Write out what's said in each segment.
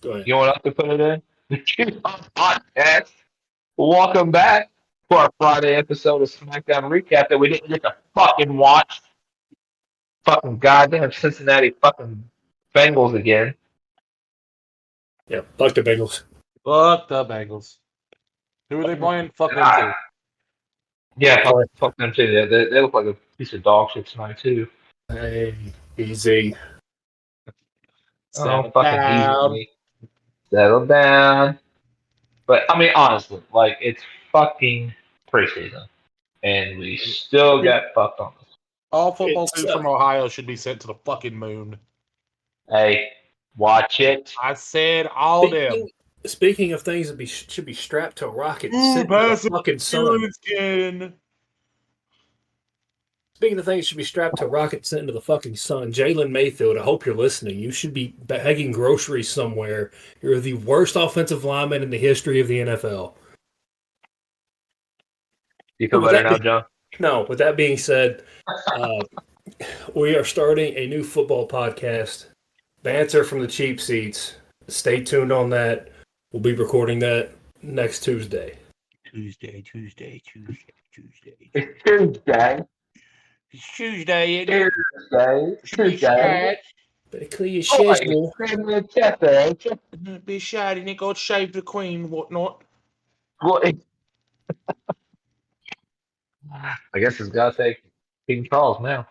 Go ahead. You want us to put it in? The Chiefs podcast. Welcome back to our Friday episode of Smackdown Recap that we didn't get to fucking watch. Fucking goddamn Cincinnati fucking Bengals again. Yeah, fuck the Bengals. Fuck the Bengals. Who are they playing? Fuck them too. Yeah, Sorry. fuck them too. They look like a piece of dog shit tonight too. Hey, easy. Oh, Settle fucking down. easy. Settle down. But I mean, honestly, like it's fucking preseason, and we still got fucked on this. All football It's, teams from Ohio should be sent to the fucking moon. Hey, watch it. I said all them. speaking of things that should be strapped to a rocket and Ooh, sent to the pass it. fucking sun. Skin. Speaking of things that should be strapped to a rocket and sent into the fucking sun, Jalen Mayfield, I hope you're listening. You should be bagging groceries somewhere. You're the worst offensive lineman in the history of the NFL. You feel With better that now, be- John? No, with that being said, we are starting a new football podcast, Banter from the Cheap Seats. Stay tuned on that. We'll be recording that next Tuesday. Tuesday. It's Tuesday. It's Tuesday. Tuesday. Better clear your Oh, schedule. you're chest there, ain't you? Be shy, and go shave the queen, whatnot. Well, I guess it's got to take King Charles now.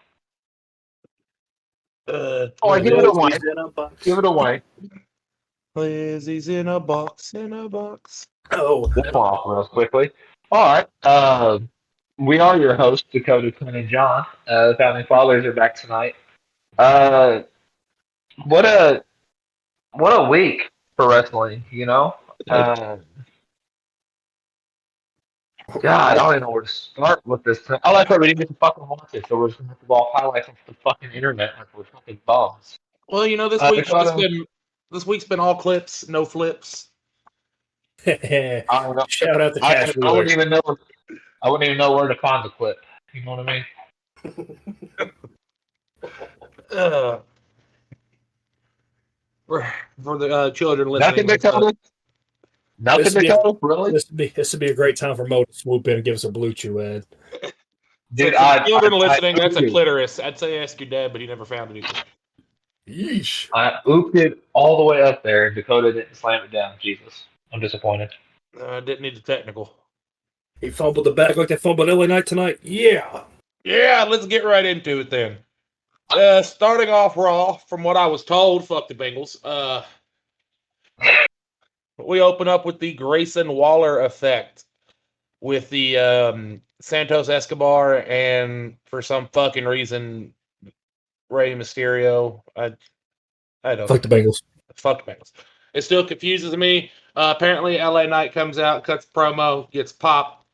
Oh, give it away. Give it away. Lizzie's in a box, Oh, This one off real quickly. All right. We are your hosts, Dakota, Quinn, and John. The Founding Fathers are back tonight. Uh, what a week for wrestling, you know? God, I don't even know where to start with this. I like how we didn't get to fucking watch it, so we're just gonna have to go highlights off the fucking internet like we're fucking bums. Well, you know, this week's been all clips, no flips. I don't know. shout out to I Cash wouldn't Wheeler. even know. I wouldn't even know where to find the clip. You know what I mean? For the children listening. Nothing, Dakota. Nothing, This would be- Dakota. Really, This would be a great time for Mo to swoop in and give us a Blue Chew ad. dude. For the children listening, I that's a ooped it. clitoris. I'd say ask your dad, but he never found it either. Yeesh. I ooped it all the way up there, and Dakota didn't slam it down. Jesus, I'm disappointed. Didn't need the technical. He fumbled the bag like they fumbled LA Knight tonight. Yeah. Yeah, let's get right into it then. Starting off Raw, from what I was told, fuck the Bengals. We open up with the Grayson Waller effect with the Santos Escobar and for some fucking reason Rey Mysterio. I don't Fuck the Bengals. Fuck the Bengals. It still confuses me. Apparently, LA Knight comes out, cuts promo, gets popped,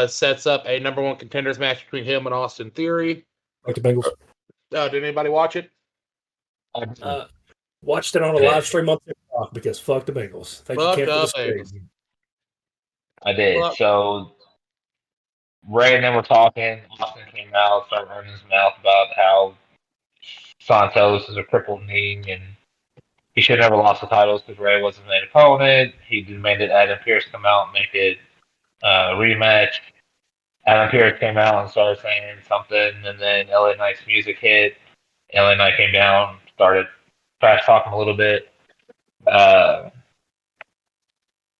sets up a number one contenders match between him and Austin Theory. Fuck the Bengals. Did anybody watch it? Watched it on a live stream on TikTok because fuck the Bengals. Thank Fuck you, Ken, for the the stream. Bengals. I did. Well- So Ray and them were talking. Austin came out, started running his mouth about how Santos is a crippled knee and he should have never lost the titles because Ray wasn't the main opponent. He demanded Adam Pearce come out and make it a rematch. Adam Pearce came out and started saying something, and then LA Knight's music hit. LA Knight came down, started trash talking a little bit.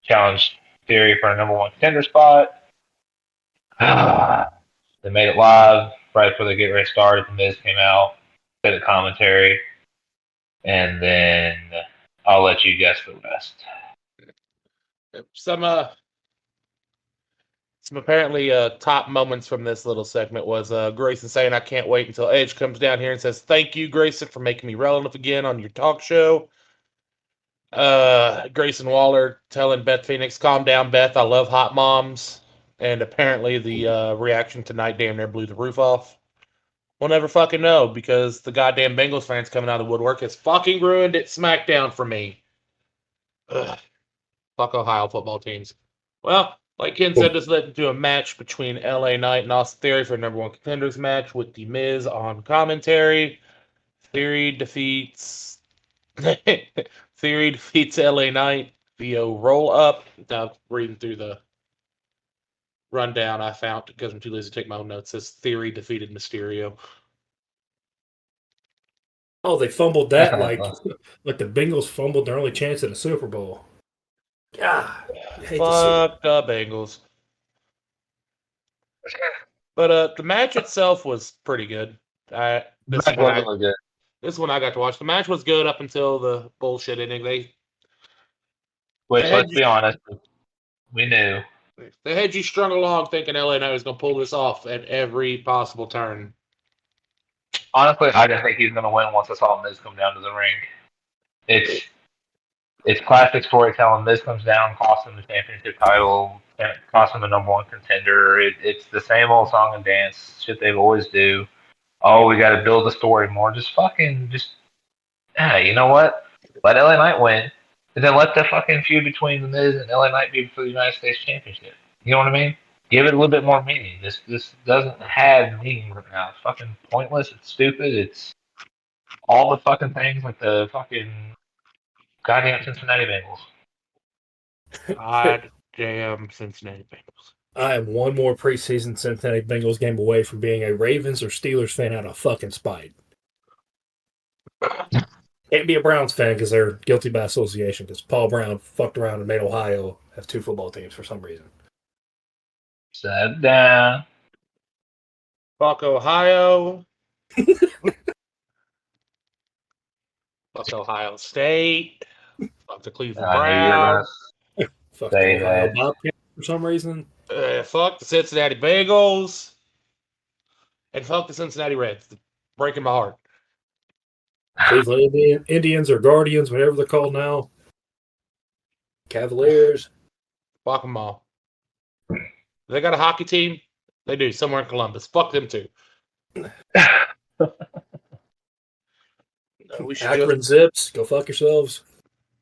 Challenged Theory for a number one contender spot. They made it live right before they get ready to start. The Miz came out, did a commentary, and then I'll let you guess the rest. Some apparently top moments from this little segment was Grayson saying, "I can't wait until Edge comes down here and says thank you, Grayson, for making me relevant again on your talk show." Grayson Waller telling Beth Phoenix, "Calm down, Beth. I love hot moms." And apparently the reaction tonight damn near blew the roof off. We'll never fucking know because the goddamn Bengals fans coming out of the woodwork has fucking ruined it SmackDown for me. Ugh. Fuck Ohio football teams. Well, like Ken said, this led to a match between LA Knight and Austin Theory for a number one contenders match with The Miz on commentary. Theory defeats Theory defeats LA Knight via roll up. Now reading through the rundown I found because I'm too lazy to take my own notes. Says Theory defeated Mysterio. Oh, they fumbled that like the Bengals fumbled their only chance at a Super Bowl. God, I hate to see it. Fuck the Bengals. But the match itself was pretty good. This That wasn't really good. This one I got to watch. The match was good up until the bullshit ending. Which, let's be honest, we knew. They had you strung along thinking LA Knight was going to pull this off at every possible turn. Honestly, I just think he's going to win once I saw Miz come down to the ring. It's classic storytelling. Miz comes down, costs him the championship title, costs him a #1 contender. It's the same old song and dance shit they always do. Oh, we got to build the story more. You know what? Let LA Knight win, and then let the fucking feud between the Miz and LA Knight be for the United States Championship. You know what I mean? Give it a little bit more meaning. This doesn't have meaning right now. It's fucking pointless. It's stupid. It's all the fucking things like the fucking goddamn Cincinnati Bengals. Goddamn Cincinnati Bengals. I am one more preseason Cincinnati Bengals game away from being a Ravens or Steelers fan out of fucking spite. Can't be a Browns fan because they're guilty by association because Paul Brown fucked around and made Ohio have 2 football teams for some reason. Sit down. Fuck Ohio. Fuck Ohio State. Fuck the Cleveland Browns. Fuck the Ohio Bobcats for some reason. Fuck the Cincinnati Bengals. And fuck the Cincinnati Reds. Breaking my heart. Cleveland Indians or Guardians, whatever they're called now. Cavaliers. Fuck them all. They got a hockey team? They do, somewhere in Columbus. Fuck them too. We should Akron Zips, go fuck yourselves.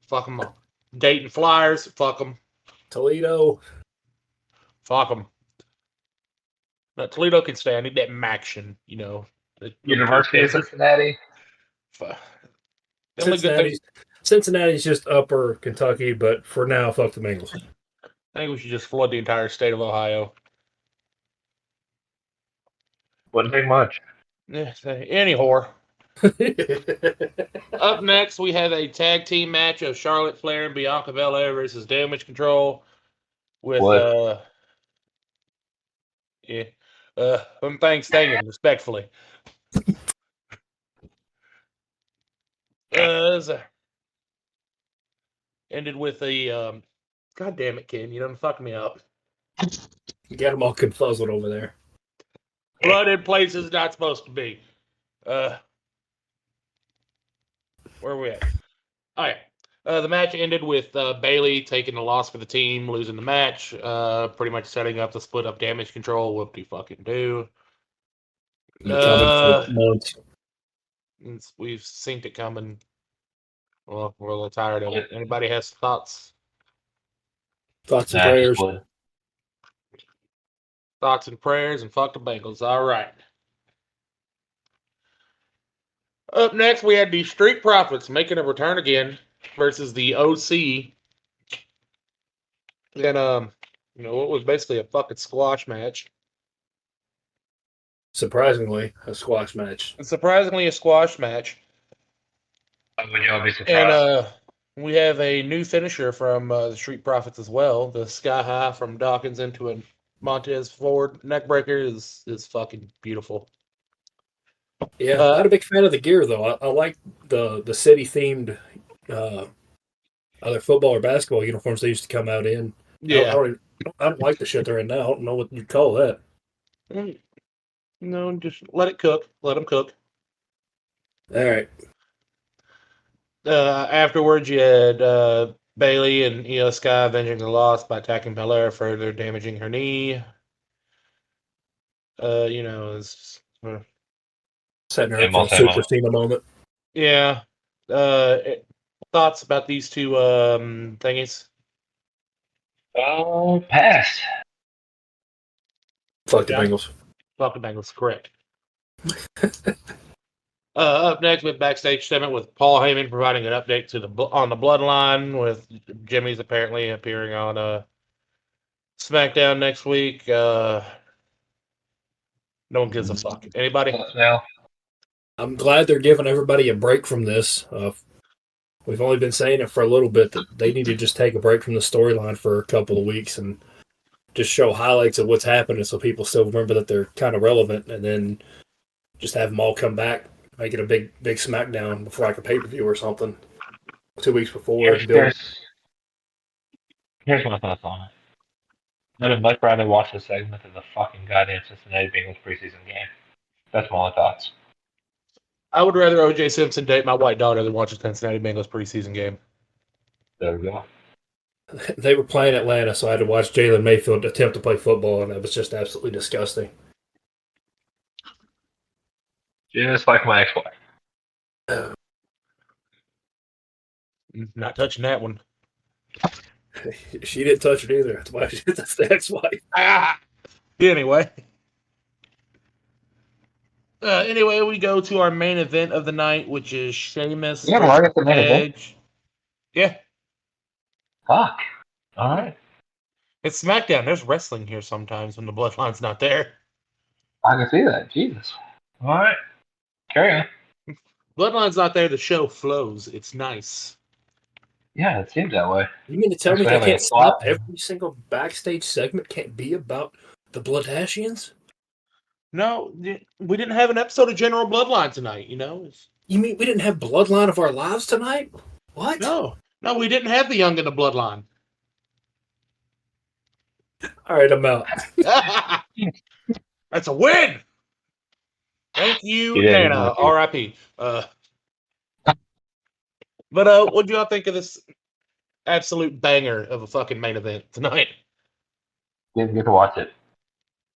Fuck them all. Dayton Flyers, fuck them. Toledo. Fuck them. No, Toledo can stay. I need that Maction, you know. University of Cincinnati. Cincinnati's just upper Kentucky, but for now, fuck the Bengals. I think we should just flood the entire state of Ohio. Wouldn't take much. Yeah, any whore. Up next, we have a tag team match of Charlotte Flair and Bianca Belair versus Damage Control with Thanksgiving, respectfully. Ended with a God damn it, Ken, you done fucked me up. You got them all confuzzled over there. Blood in places not supposed to be. Where are we at? All right. The match ended with Bayley taking the loss for the team, losing the match, pretty much setting up the split up Damage Control. Whoop de fucking do. Coming for months. We've seen it coming. Well, we're a little tired of it. Anybody has thoughts? Thoughts and prayers. Thoughts and prayers, and fuck the Bengals. All right. Up next, we had the Street Profits making a return again versus the OC. And, it was basically a fucking squash match. Surprisingly, a squash match. Would y'all be surprised? And we have a new finisher from the Street Profits as well. The Sky High from Dawkins into a Montez Ford neckbreaker is fucking beautiful. Yeah, not a big fan of the gear though. I like the city themed either football or basketball uniforms they used to come out in. Yeah, I don't like the shit they're in now. I don't know what you'd call that. No, just let it cook. Let them cook. All right. Afterwards, you had Bayley and Io Sky avenging the loss by attacking Belair, further damaging her knee. Setting her up for a Super Cena moment. Yeah. Thoughts about these two thingies? Pass. Fuck the Bengals. Fuck the Bengals, correct. Up next, with backstage segment with Paul Heyman providing an update to on the Bloodline, with Jimmy's apparently appearing on Smackdown next week. No one gives a fuck. Anybody? Now, I'm glad they're giving everybody a break from this. We've only been saying it for a little bit that they need to just take a break from the storyline for a couple of weeks and just show highlights of what's happening so people still remember that they're kind of relevant, and then just have them all come back, make it a big SmackDown before like a pay-per-view or something 2 weeks before. here's my thoughts on it. I'd much rather watch this segment than the fucking goddamn Cincinnati Bengals preseason game. That's my only thoughts. I would rather O.J. Simpson date my white daughter than watch a Cincinnati Bengals preseason game. There we go. They were playing Atlanta, so I had to watch Jalen Mayfield attempt to play football, and that was just absolutely disgusting. Just like my ex-wife. Not touching that one. She didn't touch it either. That's why that's the ex-wife. Anyway. Anyway, we go to our main event of the night, which is Sheamus Right, the main event. Edge. Yeah. Fuck. All right. It's SmackDown. There's wrestling here sometimes when the Bloodline's not there. I can see that. Jesus. All right. Carry on. Bloodline's not there. The show flows. It's nice. Yeah, it seems that way. You mean to tell me Actually, they can't stop every single backstage segment can't be about the Bloodhashians? No, we didn't have an episode of General Bloodline tonight, you know? You mean we didn't have Bloodline of our lives tonight? What? No, we didn't have the Young and the Bloodline. All right, I'm out. That's a win! Thank you, Yeah, Nana. R.I.P. But what do y'all think of this absolute banger of a fucking main event tonight? Didn't get to watch it.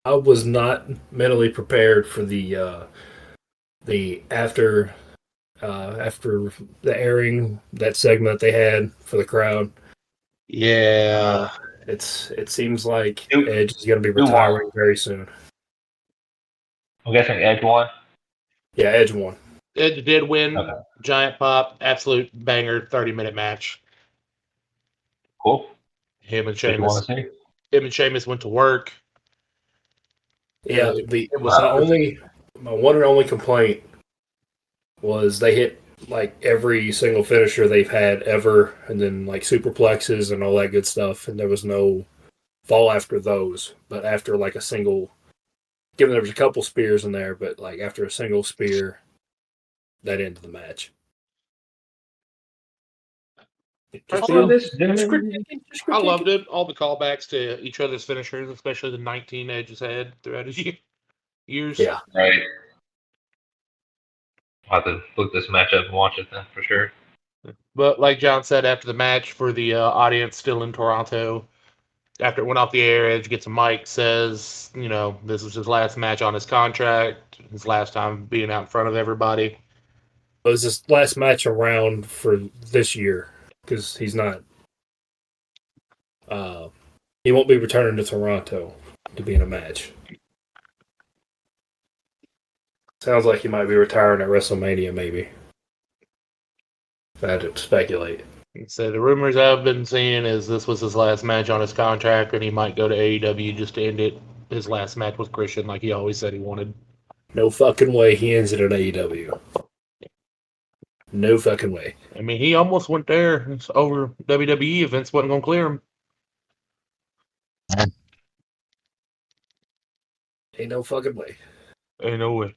I was not mentally prepared for the after the airing, that segment they had for the crowd. Yeah. It seems like Edge is going to be retiring very soon. I'm guessing Edge won. Yeah, Edge won. Edge did win. Okay. Giant pop, absolute banger, 30-minute match. Cool. Him and Did you want Sheamus. to see? Him and Sheamus went to work. Yeah, my one and only complaint was they hit like every single finisher they've had ever, and then like superplexes and all that good stuff, and there was no fall after those. But after like a single, given there was a couple spears in there, but like after a single spear, that ended the match. I loved it. All the callbacks to each other's finishers, especially the 19 Edge has had throughout his years. Yeah. Right. I'll have to look this match up and watch it then for sure. But like John said after the match, for the audience still in Toronto, after it went off the air, Edge gets a mic, says, you know, this was his last match on his contract, his last time being out in front of everybody. It was his last match around for this year, because he's not. He won't be returning to Toronto to be in a match. Sounds like he might be retiring at WrestleMania, maybe. If I had to speculate. So the rumors I've been seeing is this was his last match on his contract, and he might go to AEW just to end it. His last match with Christian, like he always said he wanted. No fucking way he ends it at AEW. No fucking way. I mean, he almost went there. It's over WWE. Vince wasn't going to clear him. Ain't no fucking way. Ain't no way.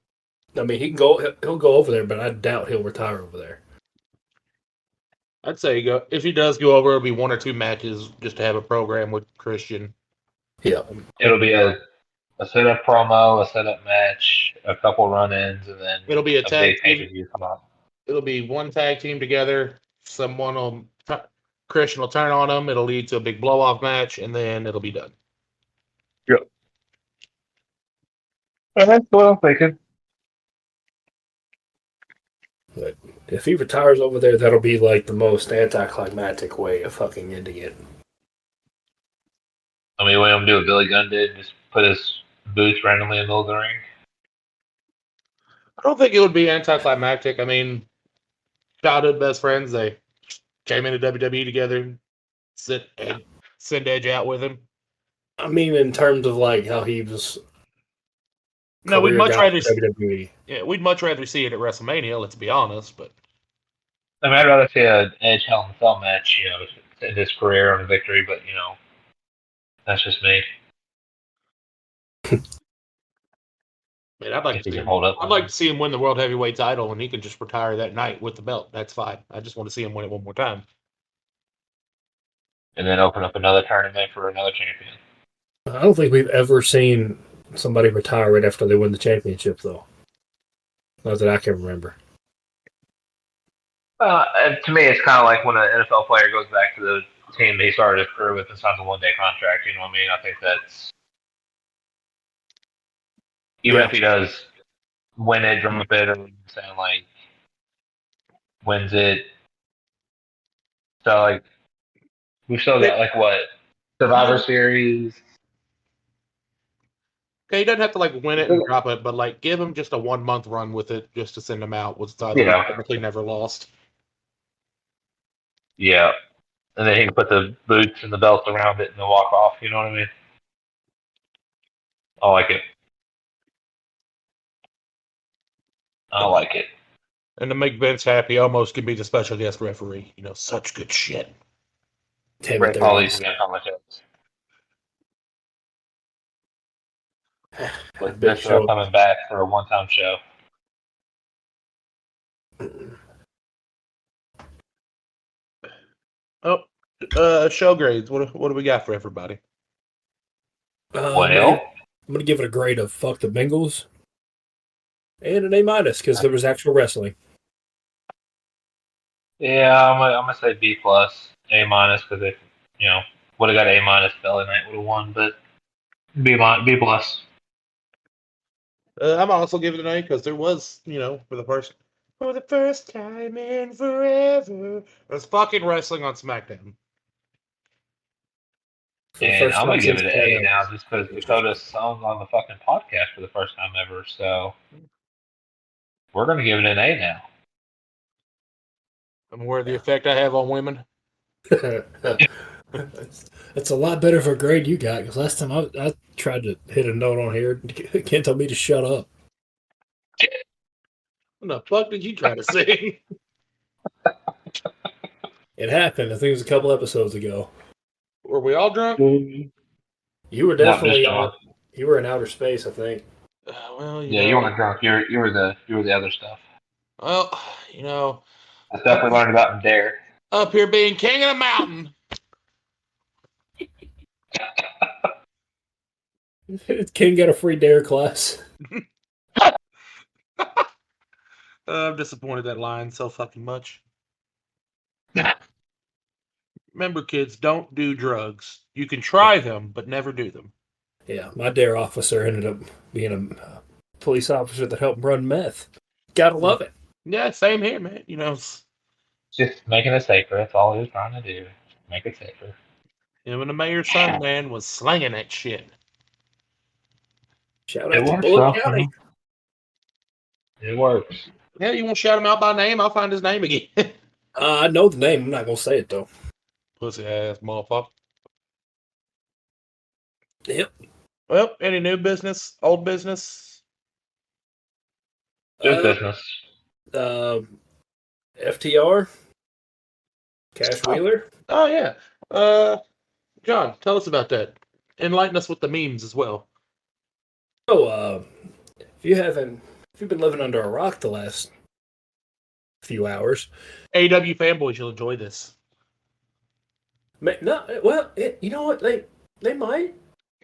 I mean, he'll go over there, but I doubt he'll retire over there. I'd say if he does go over, it'll be one or two matches just to have a program with Christian. Yeah. It'll be a setup promo, a setup match, a couple run-ins, and then it'll be a tag team. pay-per-view come out. It'll be one tag team together. Christian will turn on him. It'll lead to a big blow-off match, and then it'll be done. Yep. That's what I'm thinking. But if he retires over there, that'll be like the most anticlimactic way of fucking ending it. I mean, what I'm doing, Billy Gunn did, just put his boots randomly in the middle of the ring. I don't think it would be anticlimactic. I mean, childhood best friends, they came into WWE together, send Edge out with him. I mean, in terms of like how he was No, we'd career much guy rather for WWE. we'd much rather see it at WrestleMania, let's be honest, but I mean, I'd rather see an Edge Hell in a Cell match, in his career on a victory, but that's just me. man, I'd like If to he see can him. hold up. I'd like to see him win the World Heavyweight title and he can just retire that night with the belt. That's fine. I just want to see him win it one more time. And then open up another tournament for another champion. I don't think we've ever seen somebody retire right after they win the championship, though. Not that I can remember. And to me, it's kind of like when an NFL player goes back to the team he started his career with and signs a one-day contract. You know what I mean? I think that's even if he does win it, drum a bit, or saying like wins it. So like we've still got like what Survivor Series. Okay, he doesn't have to like win it and drop it, but like give him just a 1 month run with it just to send him out with title he technically never lost. Yeah. And then he can put the boots and the belts around it and then walk off. You know what I mean? I like it. I like it. And to make Vince happy, almost can be the special guest referee. Such good shit. Damn Great it, qualities again, commentators. With Big Viscera Show. coming back for a one-time show. Show grades. What do we got for everybody? Well, I'm gonna give it a grade of fuck the Bengals and an A- because there was actual wrestling. yeah, I'm gonna say B plus, A minus because if would have got A minus, Belly Knight would have won, but B plus. I'm also giving it an A because there was, for the first time in forever, there's fucking wrestling on SmackDown. And I'm gonna give it an A now just because Dakota sung on the fucking podcast for the first time ever. So we're gonna give it an A now. I'm aware of the effect I have on women. That's a lot better of a grade you got because last time I tried to hit a note on here, Ken told me to shut up. What the fuck did you try to say? It happened. I think it was a couple episodes ago. Were we all drunk? You were definitely you were in outer space, I think. Well, you weren't drunk. You were the other stuff. Well, The stuff we learned about in Dare. Up here being king of the mountain. King got a free Dare class. I'm disappointed that line so fucking much. Remember, kids, don't do drugs. You can try them, but never do them. Yeah, my Dare officer ended up being a police officer that helped run meth. Gotta love it. Yeah, same here, man. Just making it safer. That's all he was trying to do. Make it safer. Him and the mayor's son, man, was slanging that shit. Shout out to Bullock County. It works. Yeah, you won't shout him out by name? I'll find his name again. I know the name. I'm not gonna say it though. Pussy ass motherfucker. Yep. Well, any new business? Old business? Good business. FTR. Cash Wheeler. Oh yeah. John, tell us about that. Enlighten us with the memes as well. So, if you've been living under a rock the last few hours, AW fanboys, you'll enjoy this. No, well, you know what? They might.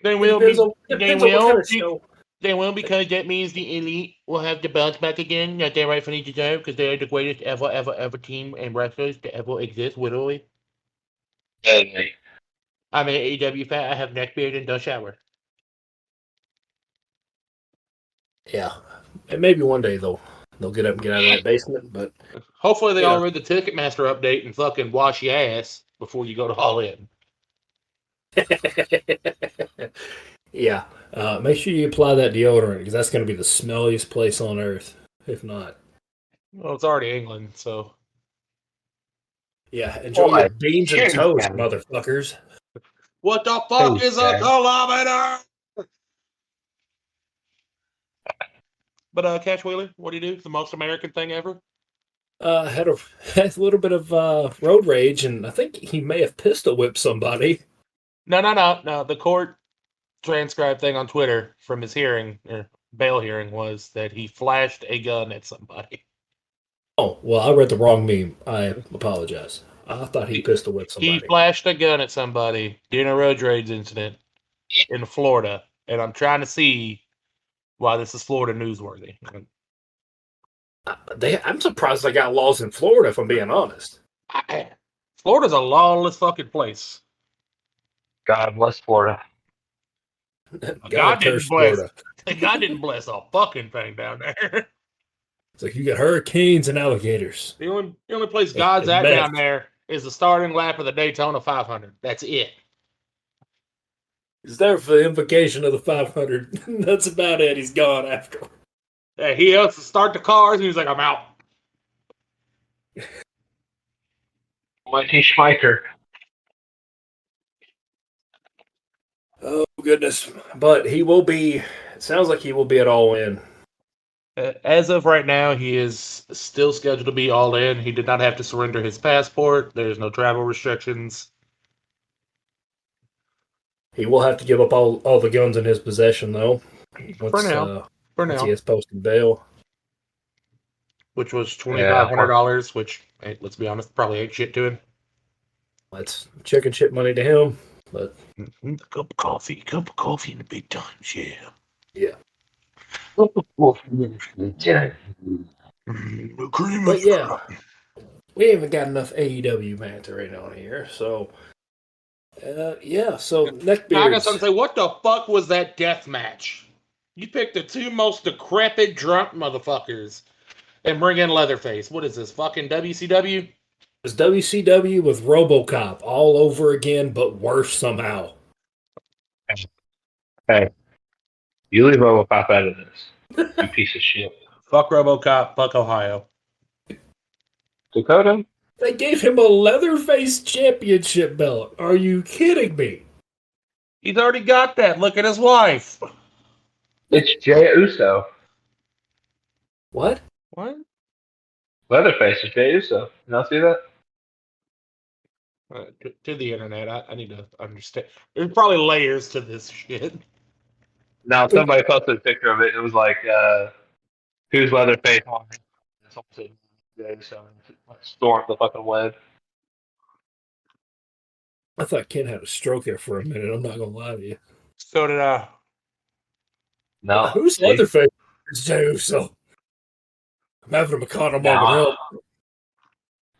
They will Depends be. on They what will. kind of show. They will, because that means the elite will have the belts back again that they rightfully deserve, because they're the greatest ever team and wrestlers to ever exist, literally. Hey. I'm an AEW fan. I have neck beard and don't shower. Yeah, and maybe one day they'll get up and get out of that basement. But hopefully they all read the Ticketmaster update and fucking wash your ass before you go to All In. Yeah, make sure you apply that deodorant because that's going to be the smelliest place on earth. if not. Well, it's already England, so. Yeah, enjoy Boy, your beans and toast, Tuesday. motherfuckers. What the fuck is a Tuesday. kilometer? But Cash Wheeler, what do you do? The most American thing ever? Had a little bit of road rage, and I think he may have pistol whipped somebody. No. The court transcribed thing on Twitter from his hearing, or bail hearing, was that he flashed a gun at somebody. Oh, well, I read the wrong meme. I apologize. I thought he pistol whipped He somebody. flashed a gun at somebody during a road rage incident in Florida, and I'm trying to see why this is Florida newsworthy. I'm surprised they got laws in Florida, if I'm being honest. Florida's a lawless fucking place. God bless Florida. God didn't curse bless. Florida. God didn't bless a fucking thing down there. It's like you got hurricanes and alligators. The only place God's And at meth. down there is the starting lap of the Daytona 500. That's it. He's there for the invocation of the 500. That's about it. He's gone after. He helps to start the cars, and he's like, I'm out. Mighty Schmeicher. Oh, goodness. But he will be, it sounds like he will be at All In. As of right now, he is still scheduled to be all in. He did not have to surrender his passport. There's no travel restrictions. He will have to give up all the guns in his possession, though. For now. Once he gets posted bail. Which was $2,500, which, hey, let's be honest, probably ain't shit to him. That's chicken shit money to him. But a cup of coffee in the big times, yeah. Yeah. But yeah, we haven't got enough AEW banter right on here, so yeah. So neckbeards. I got something to say. What the fuck was that death match? You picked the two most decrepit, drunk motherfuckers and bring in Leatherface. What is this, fucking WCW? It's WCW with RoboCop all over again, but worse somehow. Hey, you leave RoboCop out of this. You piece of shit. Fuck RoboCop. Fuck Ohio. Dakota? They gave him a Leatherface championship belt. Are you kidding me? He's already got that. Look at his wife. It's Jay Uso. What? What? Leatherface is Jay Uso. You not see that? To the internet, I need to understand. There's probably layers to this shit. Now, somebody posted a picture of it. It was like, who's Leatherface on? Someone said Jay Uso. Stormed the fucking web. I thought Ken had a stroke there for a minute. I'm not gonna lie to you. So did I. No. Who's Leatherface? It's Jey Uso. I'm having a McConnell moment. Help.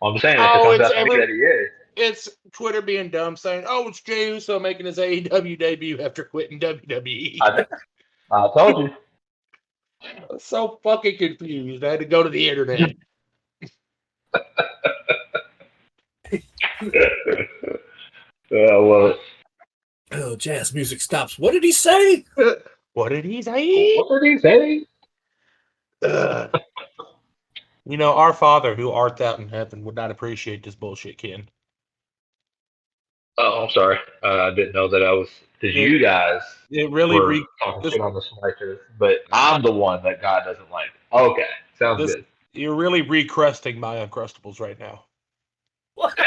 Well, I'm saying it comes out to me that he is. It's Twitter being dumb, saying, "Oh, it's Jey Uso making his AEW debut after quitting WWE." I told you. I was so fucking confused. I had to go to the internet. Well, Oh, jazz music stops. What did he say? What did he say? What did he say? You know, our Father who art out in heaven would not appreciate this bullshit, Ken. Oh, I'm sorry. I didn't know that I was. Because you guys it really were talking shit on the Smackdown, but I'm the one that God doesn't like. Okay, sounds good. You're really recrusting my Uncrustables right now. What?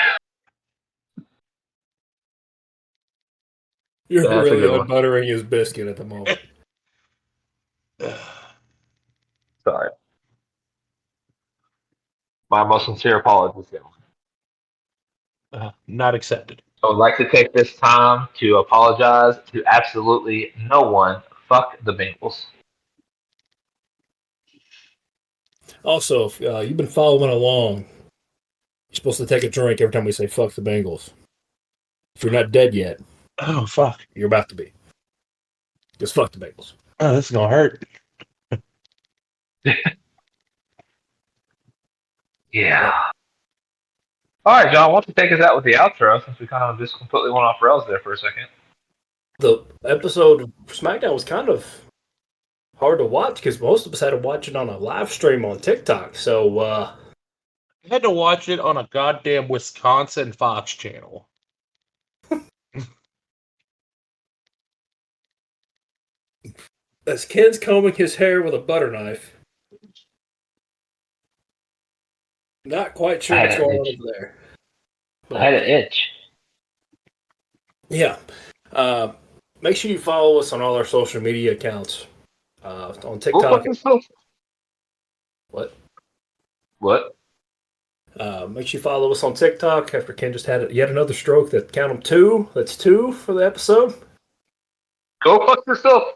You're really unbuttering his biscuit at the moment. Sorry. My most sincere apologies. Not accepted. I would like to take this time to apologize to absolutely no one. Fuck the Bengals. Also, if you've been following along, you're supposed to take a drink every time we say fuck the Bengals. If you're not dead yet. Oh, fuck. You're about to be. Just fuck the Bengals. Oh, this is going to hurt. Yeah. All right, John, why don't you take us out with the outro since we kind of just completely went off rails there for a second. The episode of Smackdown was kind of hard to watch because most of us had to watch it on a live stream on TikTok. So, I had to watch it on a goddamn Wisconsin Fox channel. as Ken's combing his hair with a butter knife, not quite sure what's going on over there. I had an itch. Yeah. Make sure you follow us on all our social media accounts. On TikTok. What? What? Make sure you follow us on TikTok after Ken just had yet another stroke. That count them 2. That's 2 for the episode. Go fuck yourself.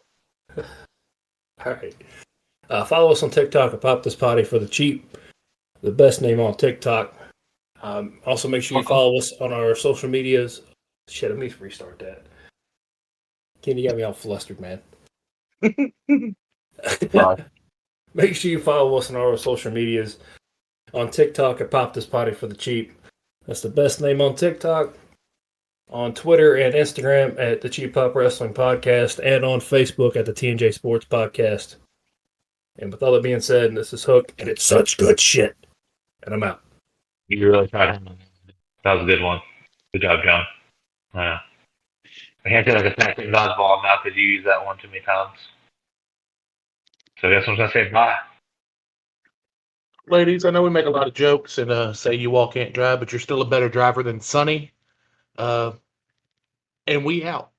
All right. Follow us on TikTok at Pop This Potty for the cheap. The best name on TikTok. Also, make sure you follow us on our social medias. Shit, let me restart that. Ken, you got me all flustered, man. Make sure you follow us on our social medias. On TikTok at Pop This Potty for the cheap. That's the best name on TikTok. On Twitter and Instagram at the Cheap Pop Wrestling Podcast. And on Facebook at the TNJ Sports Podcast. And with all that being said, this is Hook, and it's such good shit. And I'm out. You really tried. That was a good one. Good job, John. I can't say like a snack dodgeball now because you used that one too many times. So I guess I'm going to say bye. Ladies, I know we make a lot of jokes and say you all can't drive, but you're still a better driver than Sonny. And we out.